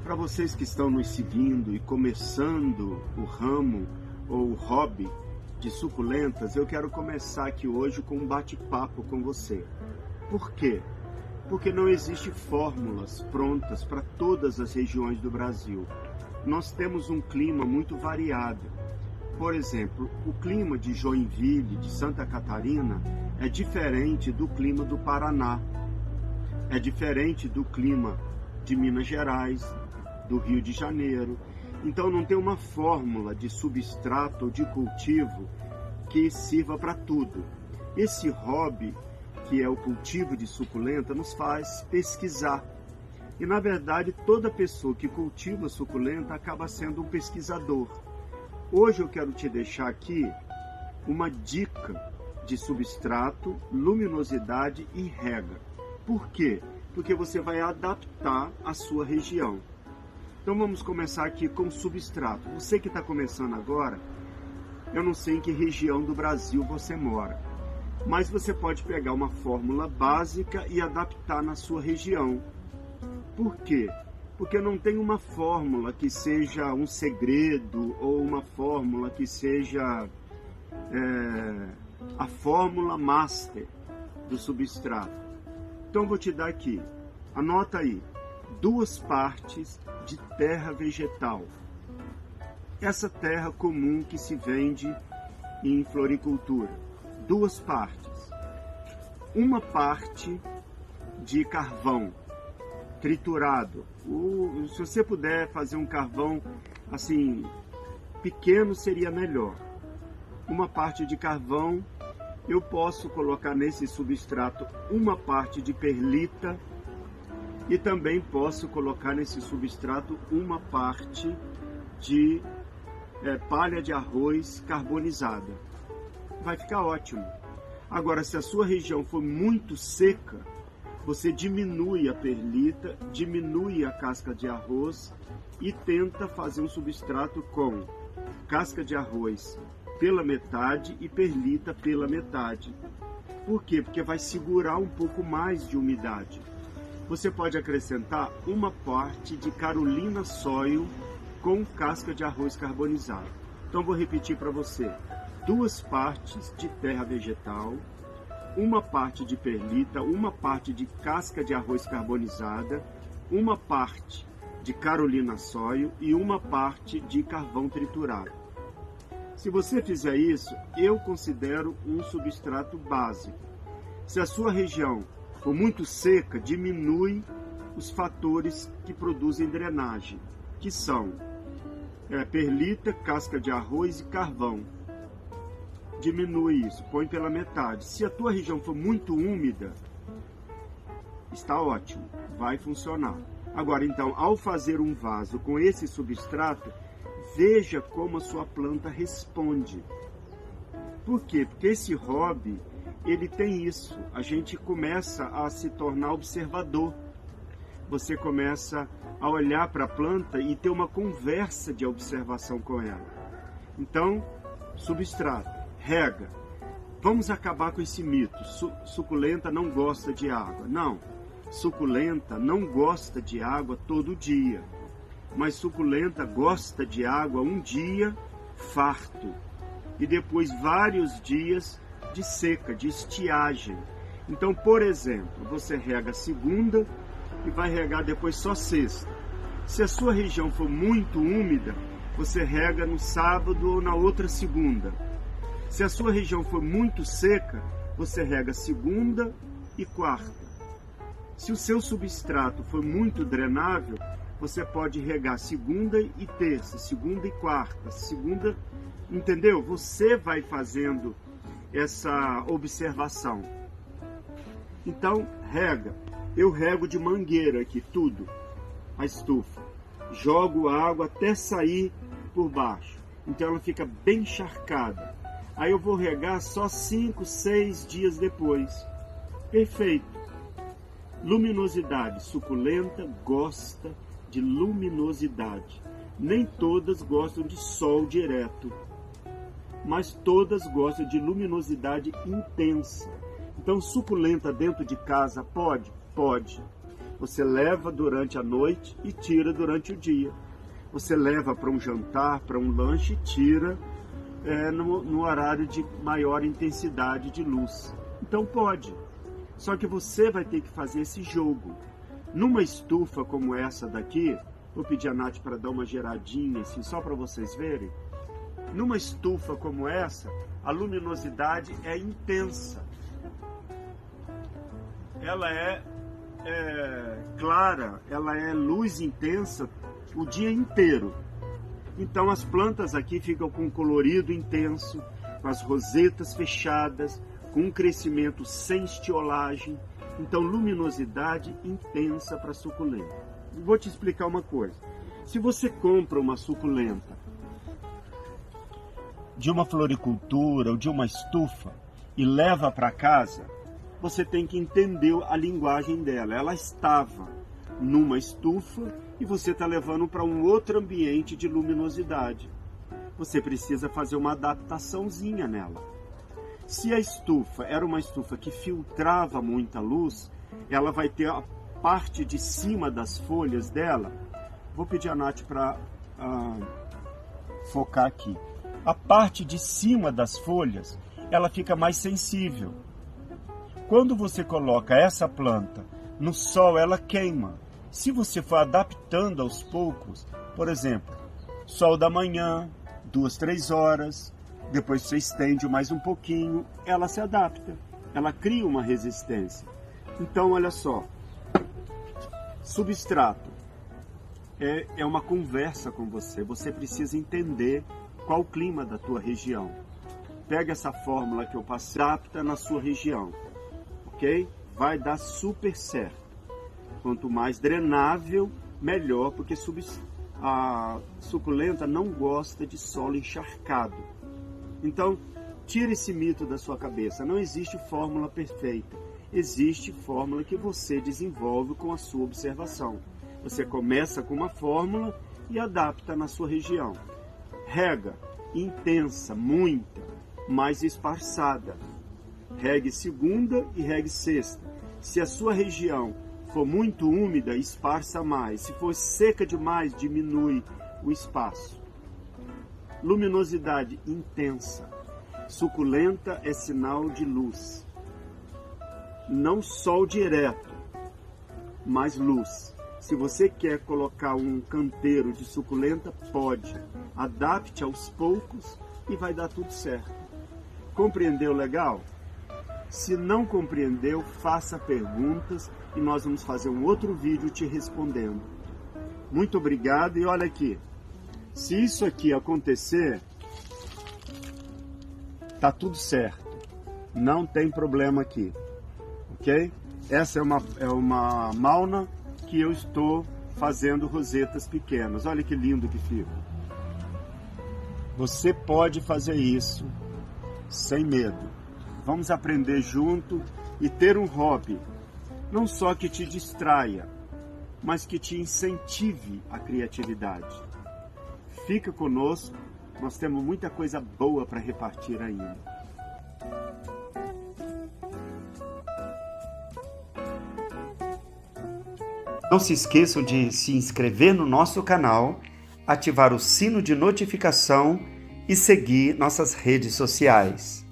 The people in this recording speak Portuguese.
Para vocês que estão nos seguindo e começando o ramo ou o hobby de suculentas, eu quero começar aqui hoje com um bate-papo com você. Por quê? Porque não existe fórmulas prontas para todas as regiões do Brasil. Nós temos um clima muito variado. Por exemplo, o clima de Joinville, de Santa Catarina, é diferente do clima do Paraná, é diferente do clima de Minas Gerais, do Rio de Janeiro. Então não tem uma fórmula de substrato ou de cultivo que sirva para tudo. Esse hobby, que é o cultivo de suculenta, nos faz pesquisar. E na verdade toda pessoa que cultiva suculenta acaba sendo um pesquisador. Hoje eu quero te deixar aqui uma dica de substrato, luminosidade e rega. Por quê? Porque você vai adaptar a sua região. Então vamos começar aqui com substrato. Você que está começando agora, eu não sei em que região do Brasil você mora, mas você pode pegar uma fórmula básica e adaptar na sua região. Por quê? Porque não tem uma fórmula que seja um segredo ou uma fórmula que seja a fórmula master do substrato. Então eu vou te dar aqui, anota aí, 2 partes de terra vegetal. Essa terra comum que se vende em floricultura. 2 partes. 1 parte de carvão triturado. Se você puder fazer um carvão assim pequeno, seria melhor. 1 parte de carvão. Eu posso colocar nesse substrato 1 parte de perlita e também posso colocar nesse substrato 1 parte de palha de arroz carbonizada. Vai ficar ótimo. Agora, se a sua região for muito seca, você diminui a perlita, diminui a casca de arroz e tenta fazer um substrato com casca de arroz pela metade e perlita pela metade. Por quê? Porque vai segurar um pouco mais de umidade. Você pode acrescentar 1 parte de Carolina Soil com casca de arroz carbonizado. Então vou repetir para você: 2 partes de terra vegetal, 1 parte de perlita, 1 parte de casca de arroz carbonizada, 1 parte de Carolina Soil e 1 parte de carvão triturado. Se você fizer isso, eu considero um substrato básico. Se a sua região for muito seca, diminui os fatores que produzem drenagem, que são perlita, casca de arroz e carvão. Diminui isso, põe pela metade. Se a tua região for muito úmida, está ótimo, vai funcionar. Agora então, ao fazer um vaso com esse substrato, veja como a sua planta responde. Por quê? Porque esse hobby, ele tem isso. A gente começa a se tornar observador. Você começa a olhar para a planta e ter uma conversa de observação com ela. Então, substrato, rega. Vamos acabar com esse mito. Suculenta não gosta de água. Não, suculenta não gosta de água todo dia. Mas suculenta gosta de água um dia farto e depois vários dias de seca, de estiagem. Então, por exemplo, você rega segunda e vai regar depois só sexta. Se a sua região for muito úmida, você rega no sábado ou na outra segunda. Se a sua região for muito seca, você rega segunda e quarta. Se o seu substrato for muito drenável, você pode regar segunda e terça, segunda e quarta, segunda, entendeu? Você vai fazendo essa observação. Então, rega. Eu rego de mangueira aqui, tudo, a estufa. Jogo água até sair por baixo. Então ela fica bem encharcada. Aí eu vou regar só 5, 6 dias depois. Perfeito. Luminosidade. Suculenta gosta de luminosidade. Nem todas gostam de sol direto, mas todas gostam de luminosidade intensa. Então, suculenta dentro de casa pode? Pode. Você leva durante a noite e tira durante o dia. Você leva para um jantar, para um lanche e tira no horário de maior intensidade de luz. Então pode. Só que você vai ter que fazer esse jogo. Numa estufa como essa daqui, vou pedir a Nath para dar uma geradinha assim, só para vocês verem. Numa estufa como essa, a luminosidade é intensa. Ela é clara, ela é luz intensa o dia inteiro. Então as plantas aqui ficam com colorido intenso, com as rosetas fechadas, com um crescimento sem estiolagem. Então luminosidade intensa para suculenta. Vou te explicar uma coisa. Se você compra uma suculenta de uma floricultura ou de uma estufa e leva para casa, você tem que entender a linguagem dela. Ela estava numa estufa e você está levando para um outro ambiente de luminosidade. Você precisa fazer uma adaptaçãozinha nela. Se a estufa era uma estufa que filtrava muita luz, ela vai ter a parte de cima das folhas dela. Vou pedir a Nath para focar aqui. A parte de cima das folhas, ela fica mais sensível. Quando você coloca essa planta no sol, ela queima. Se você for adaptando aos poucos, por exemplo, sol da manhã, 2, 3 horas, depois você estende mais um pouquinho, ela se adapta, ela cria uma resistência. Então, olha só, substrato é uma conversa com você, você precisa entender qual o clima da tua região. Pega essa fórmula que eu passei, adapta na sua região, ok? Vai dar super certo. Quanto mais drenável, melhor, porque a suculenta não gosta de solo encharcado. Então, tira esse mito da sua cabeça. Não existe fórmula perfeita. Existe fórmula que você desenvolve com a sua observação. Você começa com uma fórmula e adapta na sua região. Rega intensa, muita, mais esparçada. Regue segunda e regue sexta. Se a sua região for muito úmida, esparça mais. Se for seca demais, diminui o espaço. Luminosidade intensa. Suculenta é sinal de luz. Não sol direto, mas luz. Se você quer colocar um canteiro de suculenta, pode. Adapte aos poucos e vai dar tudo certo. Compreendeu legal? Se não compreendeu, faça perguntas e nós vamos fazer um outro vídeo te respondendo. Muito obrigado e olha aqui. Se isso aqui acontecer, tá tudo certo. Não tem problema aqui. Ok? Essa é uma mauna que eu estou fazendo rosetas pequenas. Olha que lindo que fica. Você pode fazer isso sem medo. Vamos aprender junto e ter um hobby, não só que te distraia, mas que te incentive a criatividade. Fica conosco, nós temos muita coisa boa para repartir ainda. Não se esqueçam de se inscrever no nosso canal, ativar o sino de notificação e seguir nossas redes sociais.